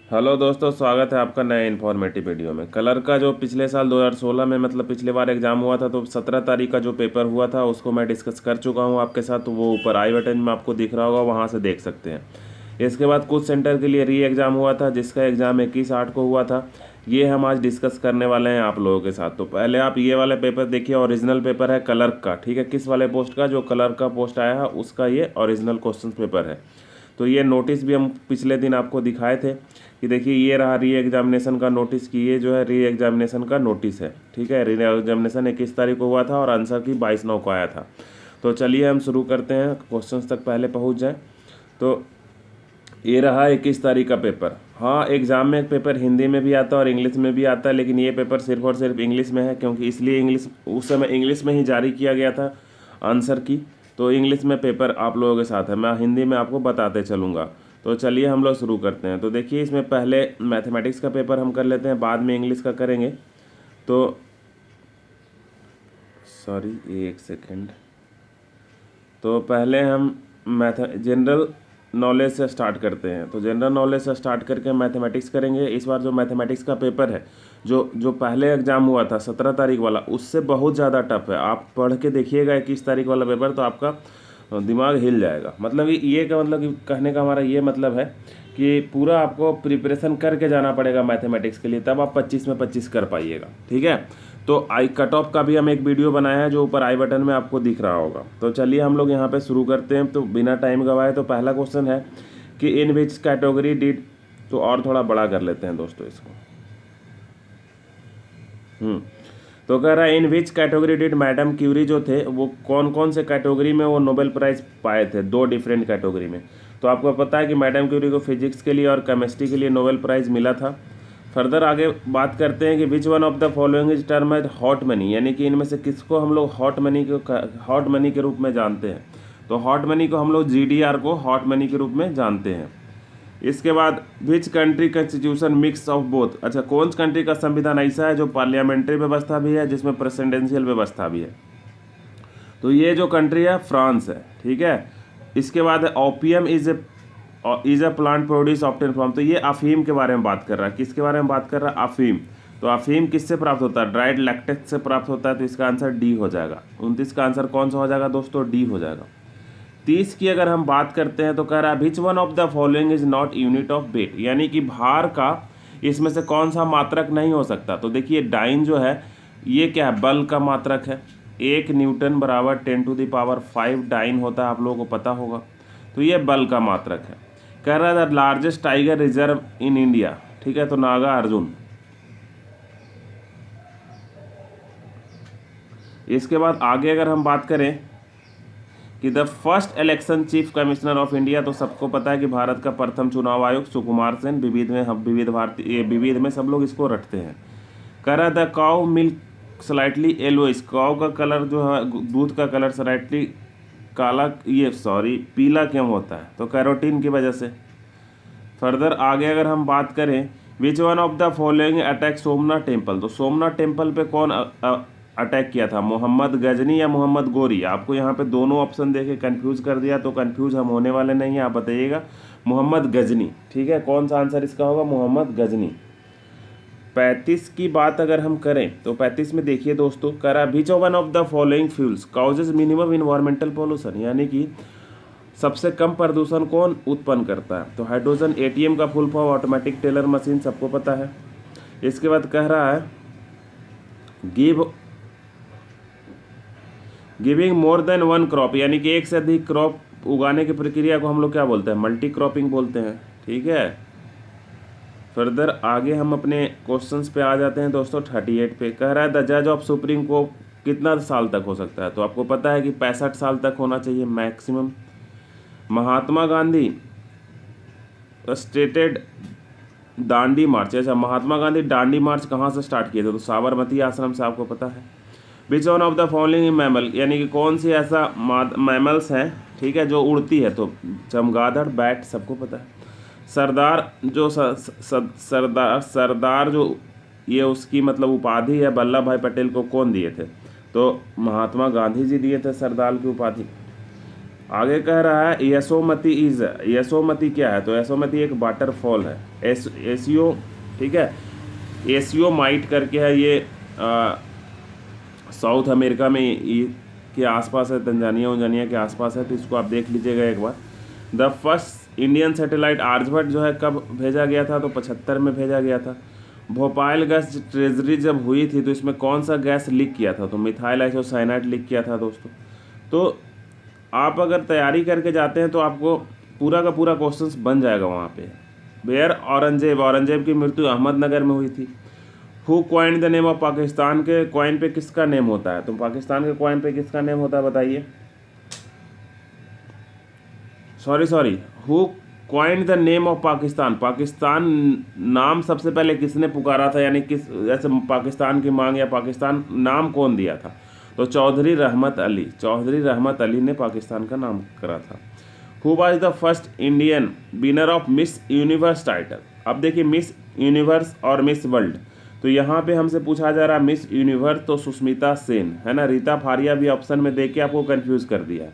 Hello दोस्तों, स्वागत है आपका नए इन्फॉर्मेटिव वीडियो में। कलर का जो पिछले साल 2016 में मतलब पिछले बार एग्ज़ाम हुआ था, तो 17 तारीख का जो पेपर हुआ था उसको मैं डिस्कस कर चुका हूं आपके साथ। तो वो ऊपर आई बटन में आपको दिख रहा होगा, वहां से देख सकते हैं। इसके बाद कुछ सेंटर के लिए री एग्ज़ाम हुआ था, जिसका एग्ज़ाम 21/8 को हुआ था। ये हम आज डिस्कस करने वाले हैं आप लोगों के साथ। तो पहले आप ये वाला पेपर देखिए, ओरिजिनल पेपर है क्लर्क का। ठीक है, किस वाले पोस्ट का? जो क्लर्क का पोस्ट आया है उसका ये ओरिजिनल क्वेश्चन पेपर है। तो ये नोटिस भी हम पिछले दिन आपको दिखाए थे कि देखिए ये रहा री एग्जामिनेशन का नोटिस, की ये जो है री एग्जामिनेशन का नोटिस है। ठीक है, री एग्जामिनेशन 21 तारीख को हुआ था और आंसर की 22/9 को आया था। तो चलिए हम शुरू करते हैं, क्वेश्चंस तक पहले पहुंच जाए। तो ये रहा 21 तारीख का पेपर। हाँ, एग्ज़ाम में पेपर हिंदी में भी आता है और इंग्लिश में भी आता है, लेकिन ये पेपर सिर्फ और सिर्फ इंग्लिश में है, क्योंकि इसलिए इंग्लिश उस समय इंग्लिश में ही जारी किया गया था आंसर की। तो इंग्लिश में पेपर आप लोगों के साथ है, मैं हिंदी में आपको बताते चलूँगा। तो चलिए हम लोग शुरू करते हैं। तो देखिए, इसमें पहले मैथमेटिक्स का पेपर हम कर लेते हैं, बाद में इंग्लिश का करेंगे। तो सॉरी, एक सेकेंड। तो पहले हम जनरल नॉलेज से स्टार्ट करते हैं। तो जनरल नॉलेज से स्टार्ट करके मैथमेटिक्स करेंगे। इस बार जो मैथमेटिक्स का पेपर है, जो जो पहले एग्जाम हुआ था 17 तारीख वाला, उससे बहुत ज़्यादा टफ है। आप पढ़ के देखिएगा 21 तारीख वाला पेपर, तो आपका दिमाग हिल जाएगा। मतलब ये का मतलब कि कहने का हमारा ये मतलब है कि पूरा आपको प्रिपरेशन करके जाना पड़ेगा मैथमेटिक्स के लिए, तब आप 25 में 25 कर पाइएगा। ठीक है, तो आई कट ऑफ का भी हम एक वीडियो बनाया है, जो ऊपर आई बटन में आपको दिख रहा होगा। तो चलिए हम लोग यहाँ पे शुरू करते हैं। तो बिना टाइम गवाए, तो पहला क्वेश्चन है कि इन विच कैटेगरी डिड, तो और थोड़ा बड़ा कर लेते हैं दोस्तों इसको। तो कह रहा है in which category did madam Curie जो थे, वो कौन कौन से कैटेगरी में वो नोबेल प्राइज़ पाए थे? 2 डिफरेंट कैटेगरी में। तो आपको पता है कि मैडम क्यूरी को फिजिक्स के लिए और केमिस्ट्री के लिए नोबेल प्राइज़ मिला था। फर्दर आगे बात करते हैं कि which one of the following is term as hot money, यानी कि इनमें से किसको हम लोग हॉट मनी के रूप में जानते हैं? तो हॉट मनी को हम लोग GDR को हॉट मनी के रूप में जानते हैं। इसके बाद which country constitution mix of both, अच्छा कौन कंट्री का संविधान ऐसा है जो पार्लियामेंट्री व्यवस्था भी है, जिसमें प्रेसिडेंशियल व्यवस्था भी है? तो ये जो कंट्री है फ्रांस है। ठीक है, इसके बाद opium is a plant produce often from, तो ये अफीम के बारे में बात कर रहा है। किसके बारे में बात कर रहा है? अफीम। तो अफीम किससे प्राप्त होता है? ड्राइड लैक्टेक्स से प्राप्त होता है। तो इसका आंसर डी हो जाएगा। 29 का आंसर कौन सा हो जाएगा दोस्तों? डी हो जाएगा। 30 की अगर हम बात करते हैं, तो कह रहा है which one of the following is not unit of weight, यानी कि भार का इसमें से कौन सा मात्रक नहीं हो सकता? तो देखिए डाइन जो है, ये क्या है? बल का मात्रक है। 1 न्यूटन बराबर 10⁵ डाइन होता है, आप लोगों को पता होगा। तो ये बल का मात्रक है। कह रहा है the largest tiger reserve in India, ठीक है, तो नागा अर्जुन। इसके बाद आगे अगर हम बात करें कि the first election chief commissioner of India, तो सबको पता है कि भारत का प्रथम चुनाव आयोग सुकुमार सेन। विविध में हम विविध भारतीय, विविध में सब लोग इसको रटते हैं। कह रहा the cow milk slightly yellowish, cow का कलर जो है, दूध का कलर स्लाइटली काला, ये सॉरी पीला क्यों होता है? तो कैरोटीन की वजह से। फर्दर आगे अगर हम बात करें, विच one of the following attack Somnath temple, तो सोमनाथ टेम्पल पे कौन अटैक किया था? मोहम्मद गजनी या मोहम्मद गोरी? आपको यहाँ पे दोनों ऑप्शन देके कंफ्यूज कर दिया, तो कंफ्यूज हम होने वाले नहीं हैं। आप बताइएगा मोहम्मद गजनी। ठीक है, कौन सा आंसर इसका होगा? मोहम्मद गजनी। 35 की बात अगर हम करें, तो 35 में देखिए दोस्तों, करा विच one of the following fuels causes minimum environmental pollution, यानी कि सबसे कम प्रदूषण कौन उत्पन्न करता है? तो हाइड्रोजन। ATM का full form automatic teller machine, सबको पता है। इसके बाद कह रहा है giving more than one crop, यानी कि एक से अधिक क्रॉप उगाने की प्रक्रिया को हम लोग क्या बोलते हैं? मल्टी क्रॉपिंग बोलते हैं। ठीक है, फर्दर आगे हम अपने क्वेश्चंस पे आ जाते हैं दोस्तों। 38 पे कह रहा है द जज ऑफ सुप्रीम कोर्ट कितना साल तक हो सकता है? तो आपको पता है कि 65 साल तक होना चाहिए मैक्सिमम। महात्मा गांधी स्टेटेड दांडी मार्च, अच्छा महात्मा गांधी दांडी मार्च कहाँ से स्टार्ट किए थे? तो साबरमती आश्रम से, आपको पता है। Which one of the following mammal, यानी कि कौन सी ऐसा मैमल्स हैं, ठीक है, जो उड़ती है? तो चमगादड़, बैट, सबको पता है। सरदार जो सरदार जो ये उसकी मतलब उपाधि है, वल्लभ भाई पटेल को कौन दिए थे? तो महात्मा गांधी जी दिए थे सरदार की उपाधि। आगे कह रहा है यशोमती इज, यशोमती क्या है, तो यशोमती एक वाटरफॉल है। एशियो, ठीक है, एशियो माइट करके है ये, साउथ अमेरिका में के आसपास है, तंजानिया उंजानिया के आसपास है, तो इसको आप देख लीजिएगा एक बार। The first Indian satellite Aryabhata जो है कब भेजा गया था, तो 75 में भेजा गया था। भोपाल गैस ट्रेजरी जब हुई थी तो इसमें कौन सा गैस लीक किया था, तो मिथाइल आइसोसाइनाइड लीक किया था दोस्तों। तो आप अगर तैयारी करके जाते हैं तो आपको पूरा का पूरा क्वेश्चंस बन जाएगा वहाँ पे। वेयर औरंगजेब, औरंगजेब की मृत्यु अहमदनगर में हुई थी। Who coined the name of Pakistan, के कॉइन पे किसका नेम होता है, तो पाकिस्तान के कॉइन पे किसका नेम होता है बताइए। Sorry, who coined the name of Pakistan, Pakistan नाम सबसे पहले किसने पुकारा था, यानी किस, जैसे पाकिस्तान की मांग या पाकिस्तान नाम कौन दिया था, तो चौधरी रहमत अली, चौधरी रहमत अली ने पाकिस्तान का नाम करा था। Who was the first Indian winner of miss universe title. अब देखिए मिस यूनिवर्स और मिस वर्ल्ड, तो यहाँ पे हमसे पूछा जा रहा है मिस यूनिवर्स, तो सुष्मिता सेन है ना। रीता फारिया भी ऑप्शन में देख के आपको कंफ्यूज कर दिया,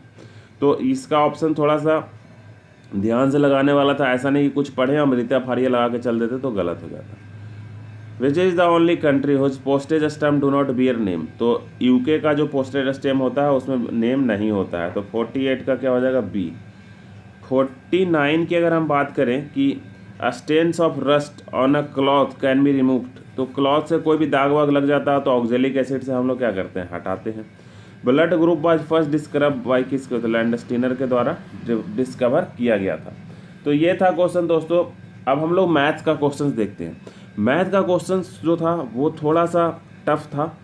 तो इसका ऑप्शन थोड़ा सा ध्यान से लगाने वाला था, ऐसा नहीं कि कुछ पढ़े हम रीता फारिया लगा के चल देते तो गलत हो जाता। Which is the only country whose postage stamp do not bear name, तो यूके का जो पोस्टेज स्टैम्प होता है उसमें नेम नहीं होता है, तो 48 का क्या हो जाएगा बी। 49 की अगर हम बात करें कि stains of rust on a cloth can be removed, तो क्लॉथ से कोई भी दाग वाग लग जाता है तो ऑक्जेलिक एसिड से हम लोग क्या करते हैं, हटाते हैं। Blood group was first discover by किसके, तो लैंडस्टीनर के द्वारा डिस्कवर किया गया था। तो ये था क्वेश्चन दोस्तों। अब हम लोग मैथ्स का क्वेश्चन देखते हैं। मैथ का क्वेश्चन जो था वो थोड़ा सा टफ था,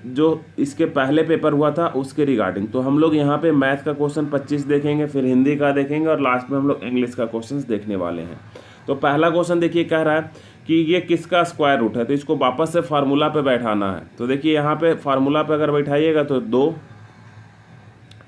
जो इसके पहले पेपर हुआ था उसके रिगार्डिंग। तो हम लोग यहाँ पे मैथ का क्वेश्चन 25 देखेंगे, फिर हिंदी का देखेंगे और लास्ट में हम लोग इंग्लिश का क्वेश्चन देखने वाले हैं। तो पहला क्वेश्चन देखिए, कह रहा है कि ये किसका स्क्वायर रूट है, तो इसको वापस से फार्मूला पे बैठाना है। तो देखिए यहाँ पे फार्मूला पे अगर बैठाइएगा तो 2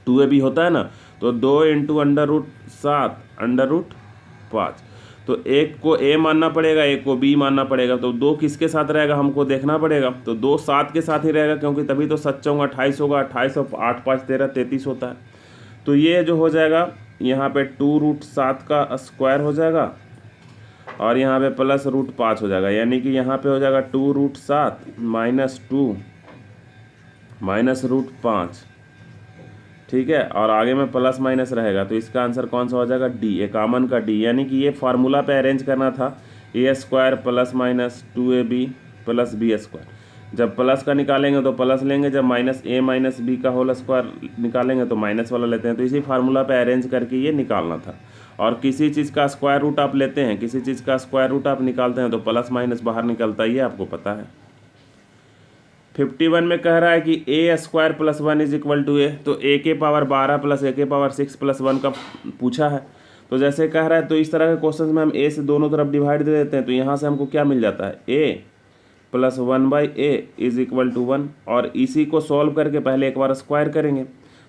2ab होता है ना, तो 2 × √7 √5, तो एक को a मानना पड़ेगा, एक को b मानना पड़ेगा। तो 2 किसके साथ रहेगा हमको देखना पड़ेगा, तो 2 7 के साथ ही रहेगा, क्योंकि तभी तो 7 चौंगा 28 होगा, 28 और 8 5 13 33 होता है। तो ये जो हो जाएगा यहाँ पे 2√7 का स्क्वायर हो जाएगा और यहाँ पे प्लस √5 हो जाएगा, यानी कि यहाँ पे हो जाएगा 2√7 -2 -√5, ठीक है, और आगे में प्लस माइनस रहेगा। तो इसका आंसर कौन सा हो जाएगा, डी, ए कॉमन का डी, यानी कि ये फार्मूला पे अरेंज करना था, a² + -2ab + b²। जब प्लस का निकालेंगे तो प्लस लेंगे, जब -a - b का होल स्क्वायर निकालेंगे तो माइनस वाला लेते हैं। तो इसी फार्मूला पे अरेंज करके ये निकालना था। और किसी चीज़ का स्क्वायर रूट आप लेते हैं, किसी चीज़ का स्क्वायर रूट आप निकालते हैं तो प्लस माइनस बाहर निकलता ही है, आपको पता है। 51 में कह रहा है कि a² + 1 = a, तो a के पावर 12 + a के पावर 6 + 1 का पूछा है। तो जैसे कह रहा है तो इस तरह के क्वेश्चन में हम a से दोनों तरफ डिवाइड दे देते हैं, तो यहाँ से हमको क्या मिल जाता है, a + 1/a = 1। और इसी को सॉल्व करके पहले एक बार स्क्वायर करेंगे,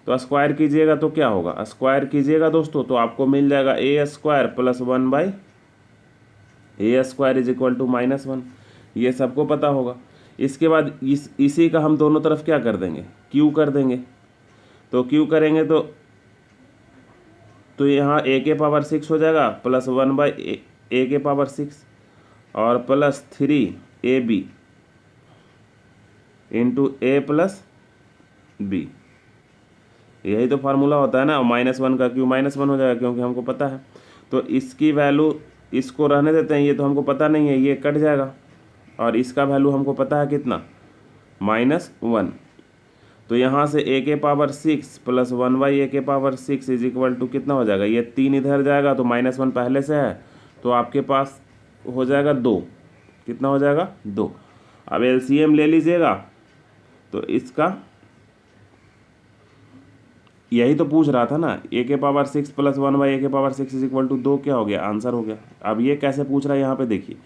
तो स्क्वायर कीजिएगा तो क्या होगा, स्क्वायर कीजिएगा दोस्तों तो आपको मिल जाएगा a² + 1/a² = -1, ये सबको पता होगा। इसके बाद इसी का हम दोनों तरफ क्या कर देंगे, क्यू कर देंगे। तो क्यू करेंगे तो यहाँ a के पावर 6 हो जाएगा + 1/a के पावर 6 और + 3ab × a + b, यही तो फार्मूला होता है ना। -1 का क्यू -1 हो जाएगा, क्योंकि हमको पता है। तो इसकी वैल्यू, इसको रहने देते हैं, ये तो हमको पता नहीं है, ये कट जाएगा। और इसका वैल्यू हमको पता है कितना, -1। तो यहाँ से a के पावर 6 + 1/a के पावर 6 = कितना हो जाएगा, ये 3 इधर जाएगा तो -1 पहले से है, तो आपके पास हो जाएगा 2, कितना हो जाएगा 2। अब LCM ले लीजिएगा, तो इसका यही तो पूछ रहा था ना, a के पावर 6 + 1/a के पावर 6 = 2, क्या हो गया, आंसर हो गया। अब ये कैसे पूछ रहा है, यहाँ पे देखिए,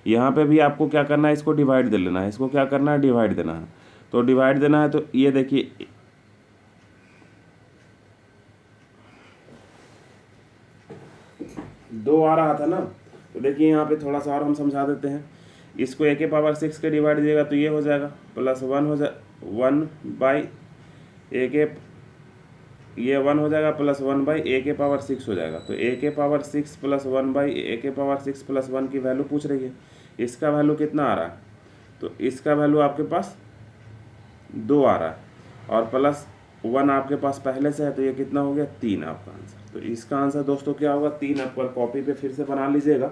यहाँ पे भी आपको क्या करना है, इसको डिवाइड दे लेना है, इसको क्या करना है, डिवाइड देना है। तो डिवाइड देना है, तो ये देखिए 2 आ रहा था ना, तो देखिए यहाँ पे थोड़ा सा और हम समझा देते हैं। इसको a के पावर 6 के डिवाइड दीजिएगा तो ये हो जाएगा +1 हो जाए 1/a के ये 1 हो जाएगा प्लस 1/a⁴ हो जाएगा। तो a⁴ प्लस 1/a⁴ प्लस 1 की वैल्यू पूछ रही है। इसका वैल्यू कितना आ रहा है? तो इसका वैल्यू आपके पास 2 आ रहा है और प्लस 1 आपके पास पहले से है, तो ये कितना हो गया? 3 आपका आंसर। तो इसका आंसर दोस्तों क्या होगा? 3। आप कॉपी पे फिर से बना लीजिएगा।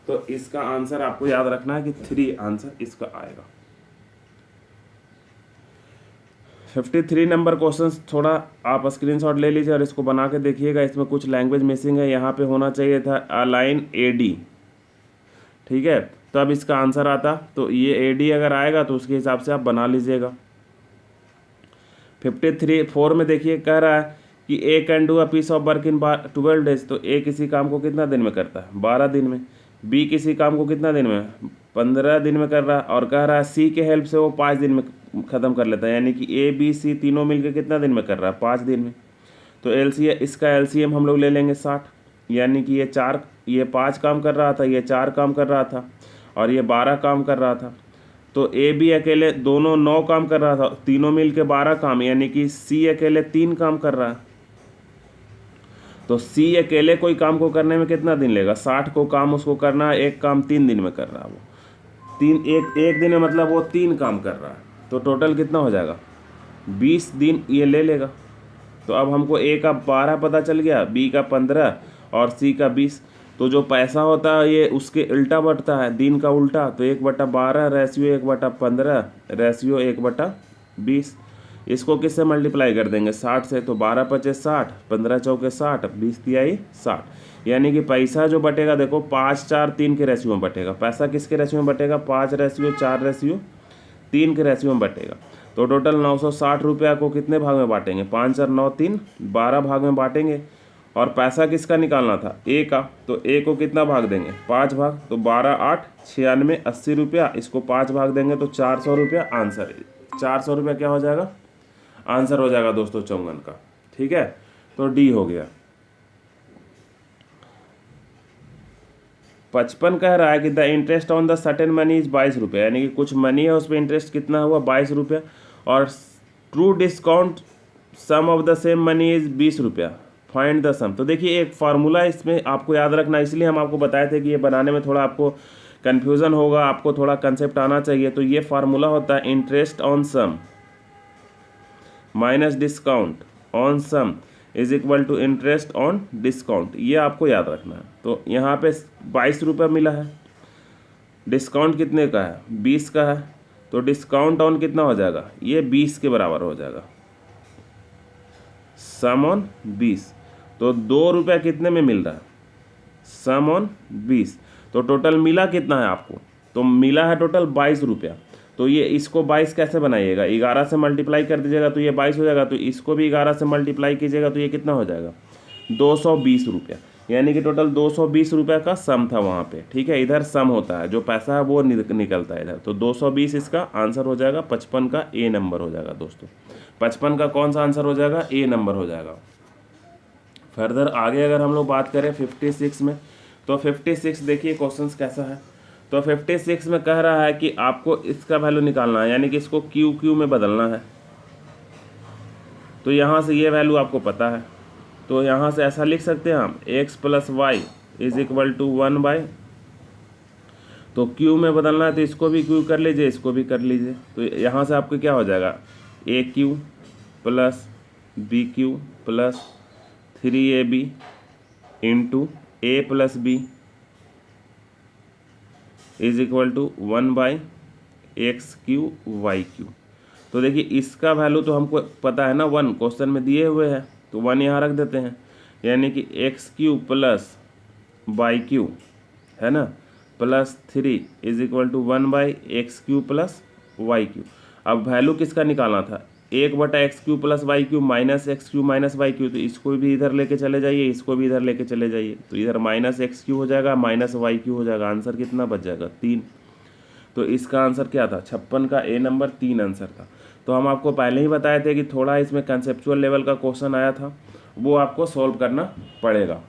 तो इसका आंसर आपको याद रखना है कि 3 आंसर इसका आएगा। 53 नंबर क्वेश्चन थोड़ा आप स्क्रीनशॉट ले लीजिए और इसको बना के देखिएगा। इसमें कुछ लैंग्वेज मिसिंग है, यहाँ पे होना चाहिए था अलाइन AD, ठीक है। तो अब इसका आंसर आता, तो ये AD अगर आएगा तो उसके हिसाब से आप बना लीजिएगा। 4 में देखिए कह रहा है कि A can do a piece of work in 12 days. तो ए किसी काम को कितना दिन में करता है? 12 दिन में। बी किसी काम को कितना दिन में? 15 दिन में कर रहा है। और कह रहा है सी के हेल्प से वो 5 दिन में ख़त्म कर लेता है, यानी कि ए बी सी तीनों मिलकर कितना दिन में कर रहा है? 5 दिन में। तो इसका एलसीएम हम लोग ले लेंगे 60, यानी कि ये 5 काम कर रहा था, ये 4 काम कर रहा था और ये 12 काम कर रहा था। तो ए बी अकेले दोनों 9 काम कर रहा था, तीनों मिल के 12 काम, यानी कि सी अकेले 3 काम कर रहा है। तो सी अकेले कोई काम को करने में कितना दिन लेगा? 60 को काम उसको करना है, एक काम 3 दिन में कर रहा है वो। एक दिन में मतलब वो 3 काम कर रहा है। तो टोटल कितना हो जाएगा? 20 दिन ये ले लेगा। तो अब हमको ए का 12 पता चल गया, बी का 15 और सी का 20। तो जो पैसा होता है ये उसके उल्टा बढ़ता है, दिन का उल्टा। तो 1/12 रेशियो 1/15 रेशियो 1/20। इसको किससे मल्टीप्लाई कर देंगे? 60 से। तो 12 × 5 = 60, 15 × 4 = 60, 20 × 3 = 60। यानी कि पैसा जो बटेगा देखो 5, 4, 3 के रेशियो में बटेगा। पैसा किसके रेशियो में बटेगा? 5 रेशियो 4 रेशियो 3 के रेशियो में बटेगा। तो टोटल 960 रुपया को कितने भाग में बांटेंगे? 5 और 9 3, 12 भाग में बांटेंगे। और पैसा किसका निकालना था? ए का। तो ए को कितना भाग देंगे? 5 भाग। तो 12 8 96 80 रुपया, इसको 5 भाग देंगे तो 400 रुपया आंसर। 400 रुपया क्या हो जाएगा? आंसर हो जाएगा दोस्तों 54 का, ठीक है। तो डी हो गया। 55 कह रहा है कि the interest on the certain money is 22 रुपये, यानी कि कुछ मनी है उस पर इंटरेस्ट कितना हुआ? 22 रुपया। और true discount sum of the same money is 20 रुपया, फाइंड द सम। तो देखिए एक फार्मूला इसमें आपको याद रखना, इसलिए हम आपको बताए थे कि ये बनाने में थोड़ा आपको कन्फ्यूज़न होगा, आपको थोड़ा कंसेप्ट आना चाहिए। तो ये फार्मूला होता है interest on sum minus discount on sum is equal to interest on discount. ये आपको याद रखना है। तो यहाँ पे 22 रुपये मिला है, डिस्काउंट कितने का है? 20 का है। तो डिस्काउंट ऑन कितना हो जाएगा? ये 20 के बराबर हो जाएगा, सम ऑन 20। तो 2 रुपया कितने में मिल रहा है? सम ऑन 20। तो टोटल मिला कितना है आपको? तो मिला है टोटल 22 रुपया। तो ये इसको 22 कैसे बनाइएगा? 11 से मल्टीप्लाई कर दीजिएगा तो ये 22 हो जाएगा। तो इसको भी 11 से मल्टीप्लाई कीजिएगा तो ये कितना हो जाएगा? 220 रुपया। यानी कि टोटल 220 रुपया का सम था वहाँ पे, ठीक है। इधर सम होता है, जो पैसा है वो निकलता है इधर। तो 220 इसका आंसर हो जाएगा। 55 का ए नंबर हो जाएगा दोस्तों। 55 का कौन सा आंसर हो जाएगा? ए नंबर हो जाएगा। फर्दर आगे अगर हम लोग बात करें 56 में, तो 56 देखिए क्वेश्चन कैसा है। तो 56 में कह रहा है कि आपको इसका वैल्यू निकालना है, यानी कि इसको क्यू में बदलना है। तो यहाँ से ये वैल्यू आपको पता है, तो यहाँ से ऐसा लिख सकते हैं हम x + y is equal to 1/। तो क्यू में बदलना है तो इसको भी क्यू कर लीजिए, इसको भी कर लीजिए। तो यहाँ से आपको क्या हो जाएगा? AQ + BQ + 3AB into A + B is equal to 1/XQ YQ। तो देखिए इसका वैल्यू तो हमको पता है ना, 1 क्वेश्चन में दिए हुए हैं, तो 1 यहाँ रख देते हैं। यानी कि XQ + YQ है ना +3 is equal to 1/XQ + YQ। अब वैल्यू किसका निकालना था? 1/XQ + YQ minus XQ minus YQ। तो इसको भी इधर लेके चले जाइए, इसको भी इधर लेके चले जाइए। तो इधर -XQ हो जाएगा, -YQ हो जाएगा। आंसर कितना बच जाएगा? 3। तो इसका आंसर क्या था? 56 का ए नंबर 3 आंसर था। तो हम आपको पहले ही बताए थे कि थोड़ा इसमें कंसेप्चुअल लेवल का क्वेश्चन आया था, वो आपको सॉल्व करना पड़ेगा।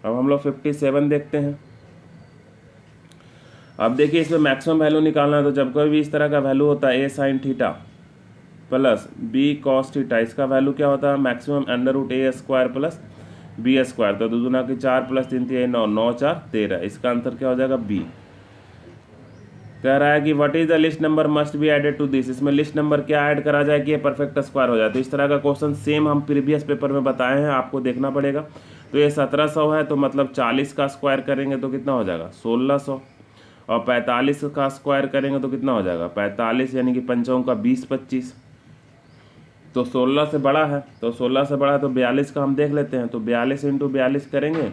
अब हम लोग 57 देखते हैं। अब देखिए इसमें मैक्सिमम वैल्यू निकालना है। तो जब कोई भी इस तरह का वैल्यू होता है A sin θ, plus B cos theta, इसका वैल्यू क्या होता है मैक्सिमम √a² प्लस b²। तो 2 दूना की 4 प्लस 3 3 9, 9 4 13, इसका आंसर क्या हो जाएगा बी। कह रहा है कि what is the least number must be added to this, इसमें लिस्ट नंबर क्या ऐड करा जाए कि ये परफेक्ट स्क्वायर हो जाए। तो इस तरह का क्वेश्चन सेम हम प्रीवियस पेपर में बताए हैं, आपको देखना पड़ेगा। तो ये 1700 है, तो मतलब 40 का स्क्वायर करेंगे तो कितना हो जाएगा 1600, और 45 का स्क्वायर करेंगे तो कितना हो जाएगा 45, यानी कि 5 का 20 25। तो 16 से बड़ा है, तो 16 से बड़ा है तो 42 का हम देख लेते हैं। तो 42 × 42 करेंगे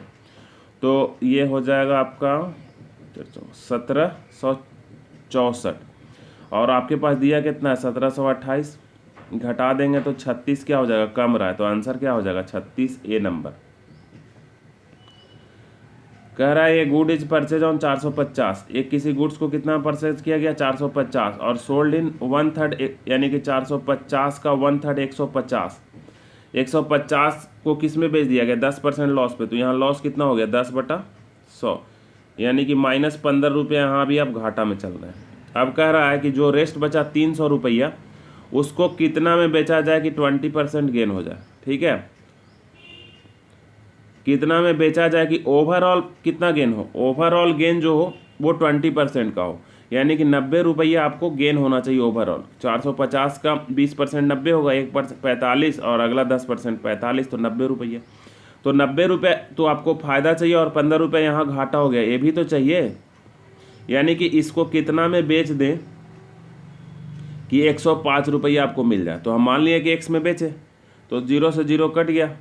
तो ये हो जाएगा आपका 1764, और आपके पास दिया कितना है 1728, घटा देंगे तो 36 क्या हो जाएगा कम रहा है, तो आंसर क्या हो जाएगा 36 ए नंबर। कह रहा है ये गुड इज परचेज ऑन 450, एक किसी गुड्स को कितना परचेज किया गया 450, और सोल्ड इन 1/3, यानी कि 450 का 1/3 150, 150 को किस में बेच दिया गया 10% लॉस पे। तो यहाँ लॉस कितना हो गया 10/100, यानी कि -15 रुपये यहाँ भी आप घाटा में चल रहे हैं। अब कह रहा है कि जो रेस्ट बचा 300 रुपया, उसको कितना में बेचा जाए कि 20% गेन हो जाए। ठीक है, कितना में बेचा जाए कि ओवरऑल कितना गेन हो, ओवरऑल गेन जो हो वो 20% का हो, यानी कि 90 रुपया आपको गेन होना चाहिए ओवरऑल। 450 का 20% 90 होगा, 1% 45, और अगला 10% 45, तो 90 रुपया। तो 90 रुपये तो आपको फ़ायदा चाहिए, और 15 रुपये यहाँ घाटा हो गया, ये भी तो चाहिए। यानी कि इसको कितना में बेच दें कि 105 रुपया आपको मिल जाए। तो हम मान लिए कि x में बेचे, तो 0 से 0 कट गया,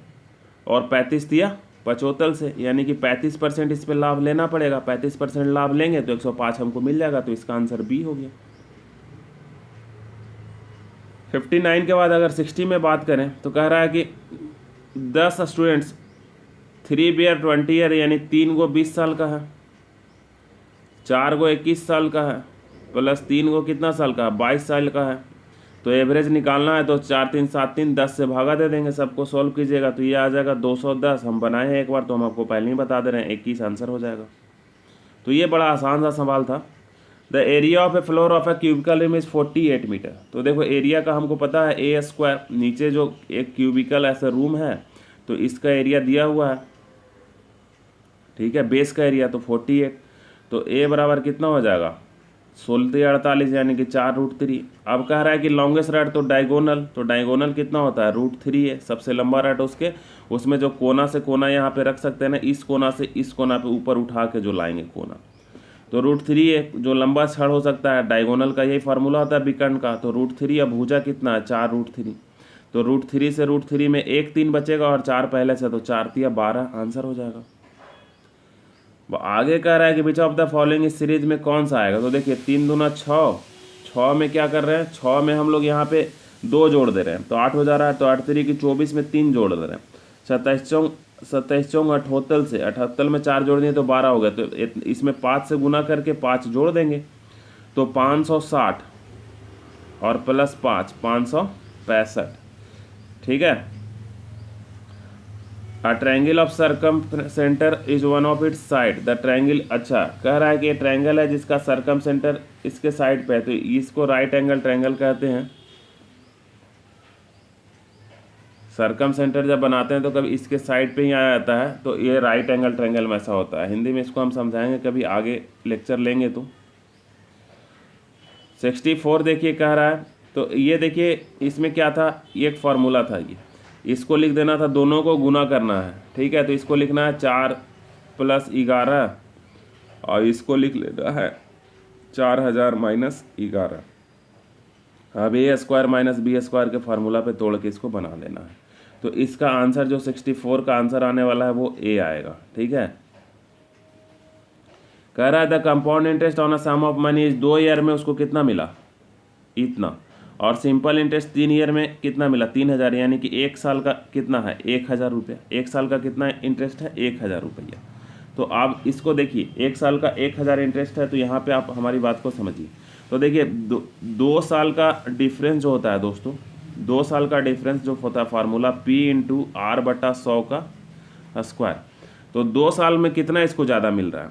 और 35 दिया 75 से, यानी कि 35% इस पर लाभ लेना पड़ेगा। 35% लाभ लेंगे तो 105 हमको मिल जाएगा, तो इसका आंसर बी हो गया। 59 के बाद अगर 60 में बात करें तो कह रहा है कि 10 स्टूडेंट्स 3 बियर 20 ईयर, यानी 3 को 20 साल का है, 4 को 21 साल का है, प्लस 3 को कितना साल का है 22 साल का है। तो एवरेज निकालना है, तो 4 3 7 3 10 से भागा दे देंगे, सबको सॉल्व कीजिएगा तो ये आ जाएगा 210। हम बनाए हैं एक बार, तो हम आपको पहले ही बता दे रहे हैं 21 आंसर हो जाएगा। तो ये बड़ा आसान सा सवाल था। The area of a floor of a cubical room is 48 metre. तो देखो एरिया का हमको पता है a², नीचे जो एक क्यूबिकल ऐसा रूम है तो इसका एरिया दिया हुआ है, ठीक है, बेस का एरिया तो 48, तो a बराबर कितना हो जाएगा 16 यानी कि 4√3। अब कह रहा है कि लॉन्गेस्ट राइट तो डायगोनल, तो डायगोनल कितना होता है √3 है, सबसे लंबा राइट उसके, उसमें जो कोना से कोना यहाँ पे रख सकते हैं ना, इस कोना से इस कोना पे ऊपर उठा के जो लाएंगे कोना, तो √3 है जो लंबा छड़ हो सकता है। डायगोनल का यही फार्मूला होता है विकर्ण का, तो √3। अब भुजा कितना है 4√3, तो √3 से √3 में 1 3 बचेगा, और 4 पहले से, तो 4 3 12 आंसर हो जाएगा। आगे कह रहा है कि विच ऑफ द फॉलोइंग इस सीरीज में कौन सा आएगा। तो देखिए 3 दूना 6, 6 में क्या कर रहे हैं 6 में हम लोग यहाँ पे 2 जोड़ दे रहे हैं, तो 8 हो जा रहा है। तो 8 3 की 24 में 3 जोड़ दे रहे हैं, 27 चौंग 78 से 78 में 4 जोड़ दिए तो 12 हो गए। तो इसमें 5 से गुना करके 5 जोड़ देंगे, तो 560 और प्लस 5 565, ठीक है। A triangle of circumcenter is one of its side. The triangle, अच्छा कह रहा है कि ये ट्रायंगल है जिसका सर्कमसेंटर इसके साइड पे है, तो इसको राइट एंगल ट्रायंगल कहते हैं। सर्कमसेंटर जब बनाते हैं तो कभी इसके साइड पे ही आ जाता है, तो ये राइट एंगल ट्रायंगल में ऐसा होता है। हिंदी में इसको हम समझाएंगे कभी आगे लेक्चर लेंगे तो। 64 देखिए कह रहा है, तो ये देखिए इसमें क्या था, एक फार्मूला था, ये इसको लिख देना था, दोनों को गुना करना है, ठीक है। तो इसको लिखना है 4 + 11, और इसको लिख लेना है 4000 - 11। अब a² - b² के फार्मूला पे तोड़ के इसको बना देना है। तो इसका आंसर जो 64 का आंसर आने वाला है वो ए आएगा, ठीक है। कह रहा है the compound interest on a sum of money is 2 year में उसको कितना मिला इतना, और सिंपल इंटरेस्ट 3 ईयर में कितना मिला 3000, यानी कि 1 साल का कितना है 1000 रुपया। 1 साल का कितना इंटरेस्ट है 1000 रुपया। तो आप इसको देखिए 1 साल का 1000 इंटरेस्ट है, तो यहाँ पे आप हमारी बात को समझिए। तो देखिए 2 साल का डिफरेंस जो होता है दोस्तों, 2 साल का डिफरेंस जो होता है फार्मूला P × R/100 का स्क्वायर। तो 2 साल में कितना इसको ज़्यादा मिल रहा है,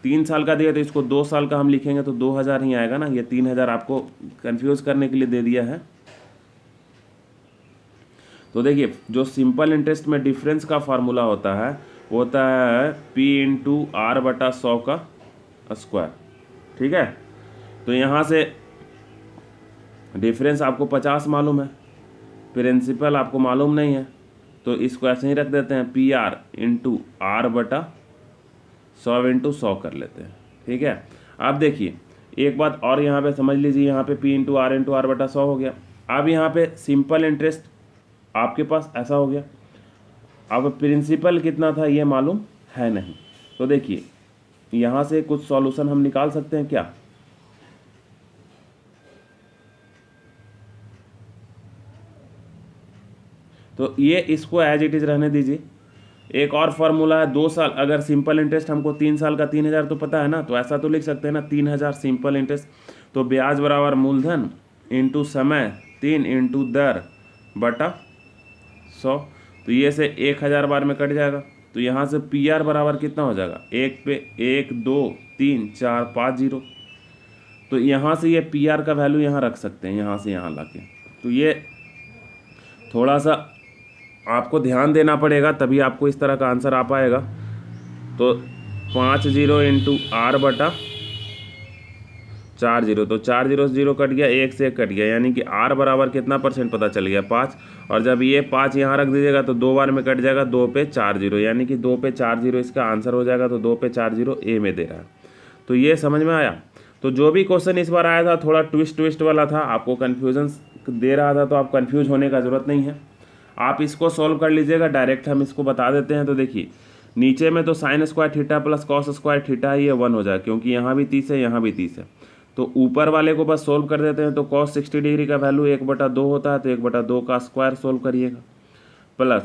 3 साल का दिया तो इसको 2 साल का हम लिखेंगे तो 2000 ही आएगा ना। ये 3000 आपको कंफ्यूज करने के लिए दे दिया है, तो देखिए जो सिंपल इंटरेस्ट में डिफरेंस का फार्मूला होता है वो होता है P/R/100 का स्क्वायर। ठीक है, तो यहाँ से डिफरेंस आपको 50 मालूम है, प्रिंसिपल आपको मालूम नहीं है, तो इसको ऐसे ही रख देते हैं P/R/100 कर लेते हैं। ठीक है, अब देखिए एक बात और यहाँ पे समझ लीजिए, यहाँ पे P/R/100 हो गया। अब यहाँ पे सिंपल इंटरेस्ट आपके पास ऐसा हो गया। अब प्रिंसिपल कितना था ये मालूम है नहीं, तो देखिए यहाँ से कुछ सॉल्यूशन हम निकाल सकते हैं क्या। तो ये इसको एज इट इज रहने दीजिए। एक और फार्मूला है 2 साल, अगर सिंपल इंटरेस्ट हमको 3 साल का 3000 तो पता है ना, तो ऐसा तो लिख सकते हैं ना 3000 सिंपल इंटरेस्ट, तो ब्याज बराबर मूलधन इंटू समय 3 इंटू दर बटा 100, तो ये से 1000 बार में कट जाएगा। तो यहाँ से PR बराबर कितना हो जाएगा, 1 पे 1 2 3 4 5 0। तो यहाँ से ये PR का वैल्यू यहाँ रख सकते हैं, यहाँ से यहाँ लाके। तो ये थोड़ा सा आपको ध्यान देना पड़ेगा, तभी आपको इस तरह का आंसर आ पाएगा। तो 50 इंटू R बटा 40, तो 4 0 से 0 कट गया, 1 से 1 कट गया, यानी कि R बराबर कितना % पता चल गया 5। और जब ये 5 यहाँ रख दीजिएगा तो 2 बार में कट जाएगा, 2 पे 4 0, यानी कि 2 पे 4 0 इसका आंसर हो जाएगा। तो 2 पे 4 0 ए में दे रहा है। तो ये समझ में आया। तो जो भी क्वेश्चन इस बार आया था थोड़ा ट्विस्ट वाला था, आपको कन्फ्यूजन दे रहा था, तो आप कन्फ्यूज होने का ज़रूरत नहीं है, आप इसको सॉल्व कर लीजिएगा। डायरेक्ट हम इसको बता देते हैं। तो देखिए नीचे में तो sine square theta plus cos square theta ये 1 हो जाए, क्योंकि यहाँ भी 30 है यहाँ भी 30 है। तो ऊपर वाले को बस सोल्व कर देते हैं। तो cos 60 डिग्री का वैल्यू 1/2 होता है, तो 1/2 का स्क्वायर सोल्व करिएगा, प्लस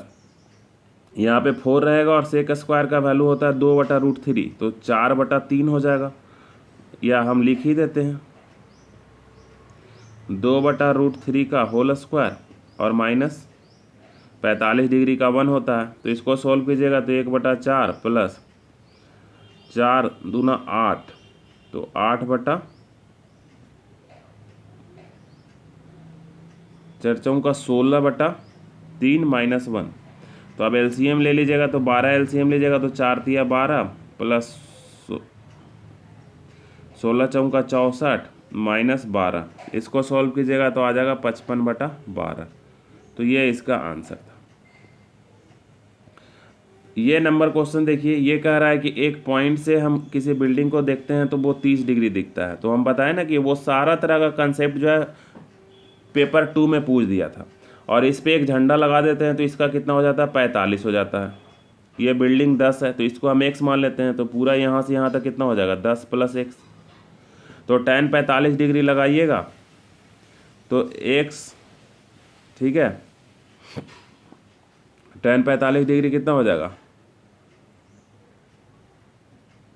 यहाँ पे 4 रहेगा और सेक स्क्वायर का वैल्यू होता है 2/√3, तो 4/3 हो जाएगा, या हम लिख ही देते हैं 2/√3 का होल स्क्वायर और माइनस 45 डिग्री का 1 होता है। तो इसको सोल्व कीजिएगा तो 1/4 प्लस 4 दूना 8, तो 8/4 का 16/3 माइनस 1। तो अब LCM ले लीजिएगा, तो 12 LCM लीजिएगा तो 4 तिया 12 प्लस 16 चौका 64 माइनस 12, इसको सॉल्व कीजिएगा तो आ जाएगा 55/12। तो ये इसका आंसर था। ये नंबर क्वेश्चन देखिए, ये कह रहा है कि एक पॉइंट से हम किसी बिल्डिंग को देखते हैं तो वो 30 डिग्री दिखता है। तो हम बताएं ना कि वो सारा तरह का कंसेप्ट जो है पेपर 2 में पूछ दिया था, और इस पे एक झंडा लगा देते हैं तो इसका कितना हो जाता है 45 हो जाता है। ये बिल्डिंग 10 है तो इसको हम x मान लेते हैं, तो पूरा यहाँ से यहाँ तक कितना हो जाएगा 10 + x। तो tan 45 डिग्री लगाइएगा तो x, ठीक है, tan 45 डिग्री कितना हो जाएगा,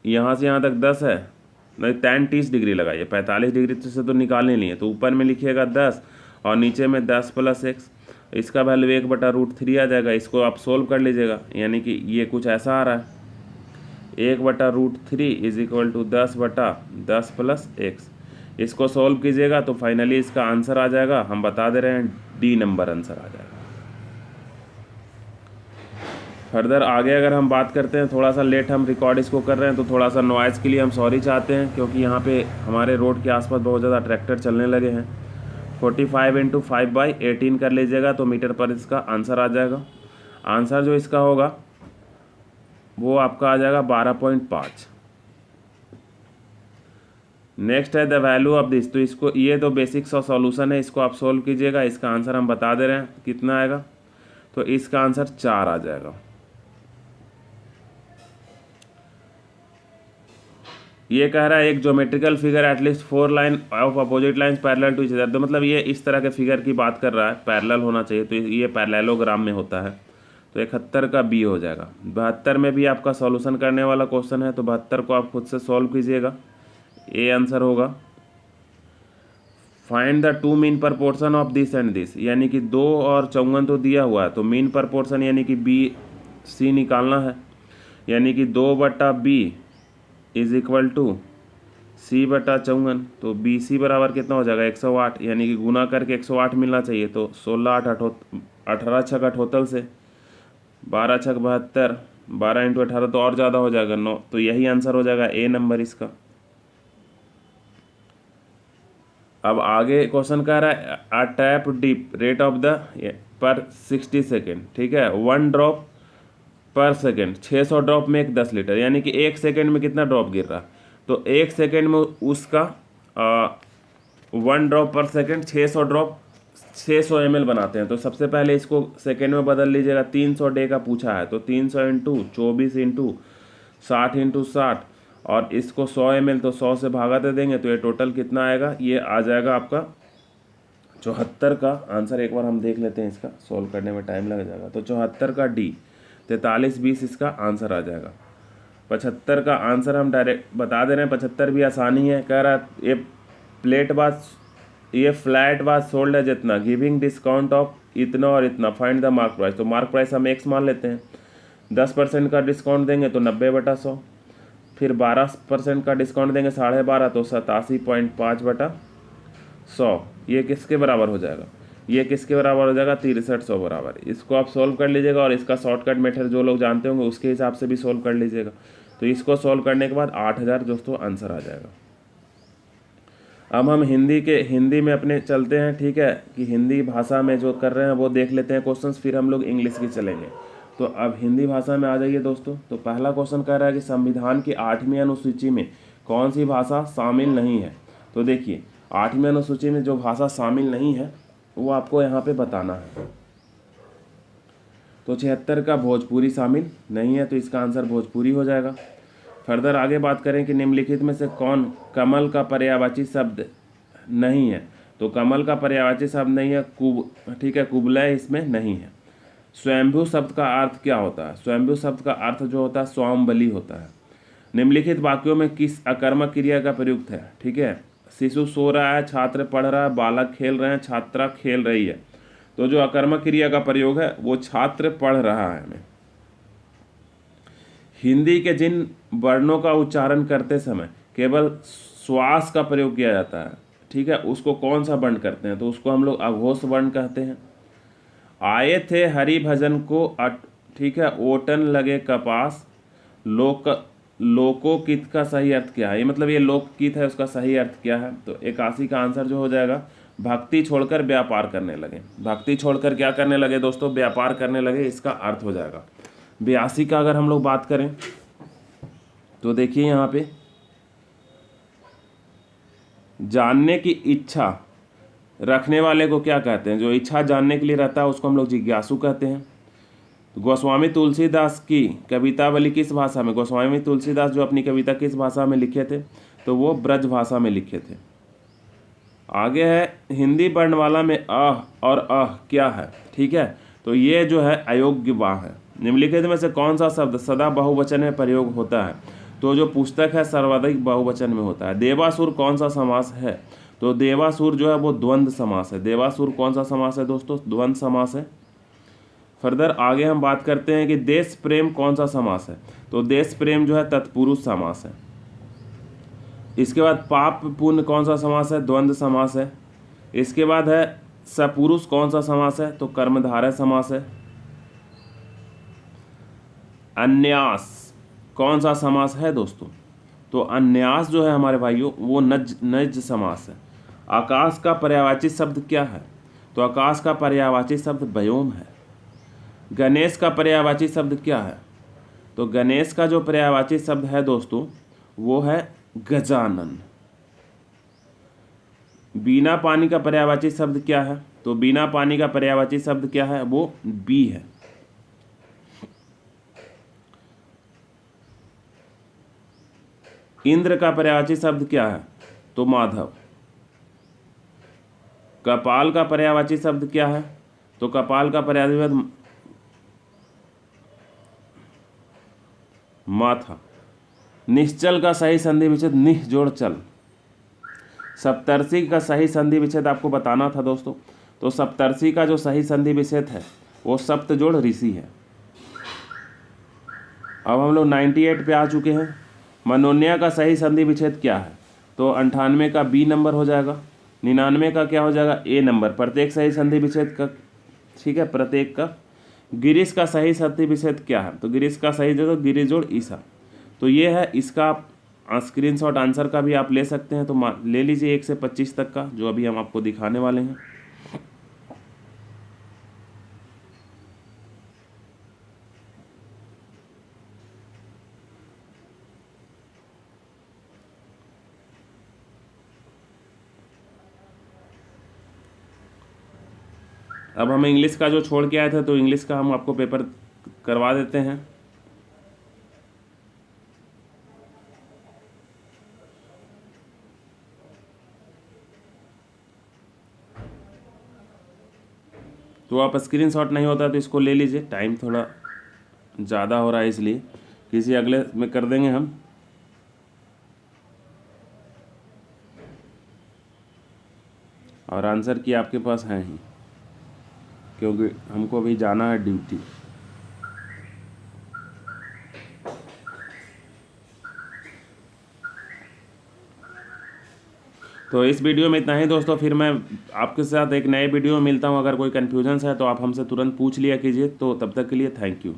यहाँ से यहाँ तक 10 है, नहीं tan 30 डिग्री लगाइए, 45 डिग्री से तो निकालने नहीं है, तो ऊपर में लिखिएगा 10 और नीचे में 10 + x, इसका वैल्यू 1/√3 आ जाएगा। इसको आप सोल्व कर लीजिएगा, यानी कि ये कुछ ऐसा आ रहा है 1/√3 = 10/10 + x। इसको सोल्व कीजिएगा तो फाइनली इसका आंसर आ जाएगा, हम बता दे रहे हैं D नंबर आंसर आ जाएगा। फर्दर आगे अगर हम बात करते हैं, थोड़ा सा लेट हम रिकॉर्ड इसको कर रहे हैं, तो थोड़ा सा नॉइज़ के लिए हम सॉरी चाहते हैं, क्योंकि यहाँ पे हमारे रोड के आसपास बहुत ज़्यादा ट्रैक्टर चलने लगे हैं। 45 × 5/18 कर लीजिएगा तो मीटर पर इसका आंसर आ जाएगा। आंसर जो इसका होगा वो आपका आ जाएगा 12.5। नेक्स्ट है द वैल्यू ऑफ दिस, तो इसको ये तो बेसिक्स ऑफ सॉल्यूशन है, इसको आप सोल्व कीजिएगा। इसका आंसर हम बता दे रहे हैं कितना आएगा, तो इसका आंसर 4 आ जाएगा। ये कह रहा है एक geometrical figure at least 4 line of opposite lines parallel to each other, तो मतलब ये इस तरह के फिगर की बात कर रहा है, पैरेलल होना चाहिए, तो ये पैरेललोग्राम में होता है। तो 71 का B हो जाएगा। 72 में भी आपका सॉल्यूशन करने वाला क्वेश्चन है, तो 72 को आप खुद से सॉल्व कीजिएगा, ए आंसर होगा। Find the 2 mean proportion of this and this, यानी कि 2 और 54 तो दिया हुआ है, तो मीन प्रपोर्शन यानी कि BC निकालना है, यानी कि 2/B = C/54। तो BC बराबर कितना हो जाएगा 108, यानी कि गुना करके 108 मिलना चाहिए, तो 16 8 18 छक 78 से, 12 छक 72, 12 इंटू 18 तो और ज़्यादा हो जाएगा 9, तो यही आंसर हो जाएगा ए नंबर इसका। अब आगे क्वेश्चन कह रहा है अ tap deep rate of the पर 60 सेकेंड, ठीक है, 1 ड्रॉप पर सेकेंड, 600 ड्रॉप में एक 10 लीटर, यानी कि 1 सेकेंड में कितना ड्रॉप गिर रहा, तो 1 सेकेंड में उसका 1 ड्रॉप पर सेकेंड 600 ड्रॉप 600 ml बनाते हैं। तो सबसे पहले इसको सेकेंड में बदल लीजिएगा, 300 डे का पूछा है तो 300 इंटू 24 इंटू 60 इंटू 60 और इसको 100 ml तो 100 से भागा दे देंगे तो ये टोटल कितना आएगा, ये आ जाएगा आपका 74 का आंसर। एक बार हम देख लेते हैं, इसका सॉल्व करने में टाइम लग जाएगा। तो 74 का डी 4320 इसका आंसर आ जाएगा। 75 का आंसर हम डायरेक्ट बता दे रहे हैं, 75 भी आसानी है। कह रहा है ये फ्लैट वाज सोल्ड है जितना, गिविंग डिस्काउंट ऑफ इतना और इतना, फाइंड द मार्क प्राइस। तो मार्क प्राइस हम एक्स मान लेते हैं, 10% का डिस्काउंट देंगे तो 90/100, फिर 12% का डिस्काउंट देंगे 12.5 तो 87.5/100। ये किसके बराबर हो जाएगा, ये किसके बराबर हो जाएगा, 6300 बराबर। इसको आप सोल्व कर लीजिएगा और इसका शॉर्टकट मेथड जो लोग जानते होंगे उसके हिसाब से भी सोल्व कर लीजिएगा। तो इसको सोल्व करने के बाद 8000 दोस्तों आंसर आ जाएगा। अब हम हिंदी में अपने चलते हैं, ठीक है, कि हिंदी भाषा में जो कर रहे हैं वो देख लेते हैं क्वेश्चंस, फिर हम लोग इंग्लिश की चलेंगे। तो अब हिंदी भाषा में आ जाइए दोस्तों। तो पहला क्वेश्चन कह रहा है कि संविधान की 8वीं अनुसूची में कौन सी भाषा शामिल नहीं है। तो देखिए 8वीं अनुसूची में जो भाषा शामिल नहीं है वो आपको यहाँ पे बताना है। तो 76 का भोजपुरी शामिल नहीं है, तो इसका आंसर भोजपुरी हो जाएगा। फर्दर आगे बात करें कि निम्नलिखित में से कौन कमल का पर्यायवाची शब्द नहीं है। तो कमल का पर्यायवाची शब्द नहीं है, ठीक है, कुबलय इसमें नहीं है। स्वयंभू शब्द का अर्थ क्या होता है, स्वयंभू शब्द का अर्थ जो होता है स्वामबली होता है। निम्नलिखित वाक्यों में किस अकर्मक क्रिया का प्रयुक्त है, ठीक है, शिशु सो रहा है, छात्र पढ़ रहा है, बालक खेल रहे हैं, छात्रा खेल रही है। तो जो अकर्मक क्रिया का प्रयोग है वो छात्र पढ़ रहा है। हिंदी के जिन वर्णों का उच्चारण करते समय केवल श्वास का प्रयोग किया जाता है, ठीक है, उसको कौन सा वर्ण करते हैं, तो उसको हम लोग अघोष वर्ण कहते हैं। आए थे हरि भजन को ठीक है, ओटन लगे कपास, लोकोकित का सही अर्थ क्या है, ये मतलब ये लोकगीत है, उसका सही अर्थ क्या है। तो 81 का आंसर जो हो जाएगा भक्ति छोड़कर व्यापार करने लगे। भक्ति छोड़कर क्या करने लगे दोस्तों, व्यापार करने लगे, इसका अर्थ हो जाएगा। 82 का अगर हम लोग बात करें तो देखिए यहाँ पे जानने की इच्छा रखने वाले को क्या कहते हैं, जो इच्छा जानने के लिए रहता है उसको हम लोग जिज्ञासु कहते हैं। तो गोस्वामी तुलसीदास की कवितावली किस भाषा में, गोस्वामी तुलसीदास जो अपनी कविता किस भाषा में लिखे थे, तो वो ब्रज भाषा में लिखे थे। आगे है हिंदी वर्णमाला में अह और अह क्या है, ठीक है, तो ये जो है अयोग्य वा है। निम्नलिखित में से कौन सा शब्द सदा बहुवचन में प्रयोग होता है, तो जो पुस्तक है सर्वाधिक बहुवचन में होता है। देवासुर कौन सा समास है, तो देवासुर जो है वो द्वंद्व समास है। देवासुर कौन सा समास है दोस्तों, द्वंद्व समास है। फर्दर आगे हम बात करते हैं कि देश प्रेम कौन सा समास है, तो देश प्रेम जो है तत्पुरुष समास है। इसके बाद पाप पुण्य कौन सा समास है, द्वंद्व समास है। इसके बाद है सपुरुष कौन सा समास है, तो कर्मधारय समास है। अन्यास कौन सा समास है दोस्तों, तो अन्यास जो है हमारे भाइयों वो नज समास है। आकाश का पर्यायवाची शब्द क्या है, तो आकाश का पर्यायवाची शब्द व्योम है। गणेश का पर्यायवाची शब्द क्या है, तो गणेश का जो पर्यायवाची शब्द है दोस्तों वो है गजानन। बिना पानी का पर्यायवाची शब्द क्या है, तो बिना पानी का पर्यायवाची शब्द क्या है, वो बी है। इंद्र का पर्यायवाची शब्द क्या है, तो माधव। कपाल का पर्यायवाची शब्द क्या है, तो कपाल का पर्यायवाची माथा। निश्चल का सही संधि विच्छेद निह जोड़ चल। सप्तर्षि का सही संधि विच्छेद आपको बताना था दोस्तों, तो सप्तर्षि का जो सही संधि विच्छेद है वो सप्त जोड़ ऋषि है। अब हम लोग 98 पे आ चुके हैं। मनोन्या का सही संधि विच्छेद क्या है, तो 98 का बी नंबर हो जाएगा। 99 का क्या हो जाएगा, ए नंबर। प्रत्येक सही संधि विच्छेद का ठीक है, प्रत्येक का। गिरीश का सही साथी विषय क्या है? तो गिरीश का सही जो गिरीश जोड़ ईसा, तो ये है। इसका आप स्क्रीनशॉट आंसर का भी आप ले सकते हैं, तो ले लीजिए 1 से 25 तक का, जो अभी हम आपको दिखाने वाले हैं। अब हम इंग्लिश का जो छोड़ के आए थे, तो इंग्लिश का हम आपको पेपर करवा देते हैं। तो आप स्क्रीनशॉट नहीं होता तो इसको ले लीजिए, टाइम थोड़ा ज़्यादा हो रहा है इसलिए, किसी अगले में कर देंगे हम। और आंसर की आपके पास है ही, क्योंकि हमको अभी जाना है ड्यूटी। तो इस वीडियो में इतना ही दोस्तों, फिर मैं आपके साथ एक नए वीडियो में मिलता हूँ। अगर कोई कन्फ्यूजन्स है तो आप हमसे तुरंत पूछ लिया कीजिए। तो तब तक के लिए थैंक यू।